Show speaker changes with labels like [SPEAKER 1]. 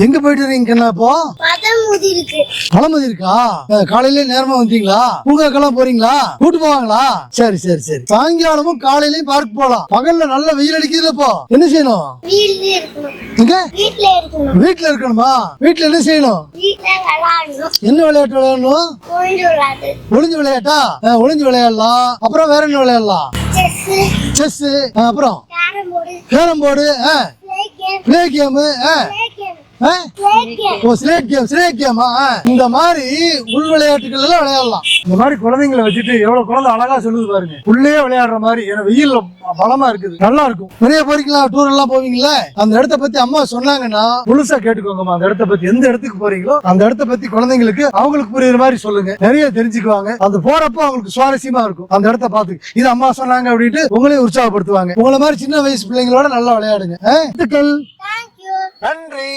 [SPEAKER 1] எங்க போயிட்டு இருக்கீங்க இப்போ? பழமுதி இருக்கா? காலையில நேரமா வந்தீங்களா? பூங்காக்கெல்லாம் போறீங்களா? கூட்டு போவாங்களா? சரி சரி சரி. சாயங்காலமும் காலையிலயும் பார்க் போலாம். பகல்ல நல்ல வெயில் அடிக்குதுல இப்போ என்ன செய்யணும்? வீட்டுல இருக்கணுமா? வீட்டுல என்ன செய்யணும்? என்ன விளையாட்டு விளையாடணும்? ஒளிஞ்சு விளையாட்டா? ஒளிஞ்சு விளையாடலாம். அப்புறம் வேற என்ன விளையாடலாம்? செஸ். அப்புறம் கேரம் போர்டு, பிளே கேம், இந்த மாதிரி உள் விளையாட்டுகள் எல்லாம் விளையாடலாம். இந்த மாதிரி குழந்தைங்களை வச்சுட்டு எவ்வளவு குழந்தை அழகா சொல்லுது பாருங்க. உள்ளே விளையாடுற மாதிரி. ஏன்னா வெயில் பலமா இருக்குது, நல்லா இருக்கும். நிறைய போறீங்களா? டூர் எல்லாம் போவீங்கல்ல, அந்த இடத்த பத்தி அம்மா சொன்னாங்கன்னா முழுசா கேட்டுக்கோங்கம்மா. அந்த இடத்த பத்தி, எந்த இடத்துக்கு போறீங்களோ அந்த இடத்த பத்தி குழந்தைங்களுக்கு அவங்களுக்கு புரியுற மாதிரி சொல்லுங்க. நிறைய தெரிஞ்சுக்குவாங்க. அது போறப்போ அவங்களுக்கு சுவாரஸ்யமா இருக்கும். அந்த இடத்த பார்த்து இது அம்மா சொன்னாங்க அப்படின்ட்டு உங்களையும் உற்சாகப்படுத்துவாங்க. உங்களை மாதிரி சின்ன வயசு பிள்ளைங்களோட நல்லா விளையாடுங்க. நன்றி.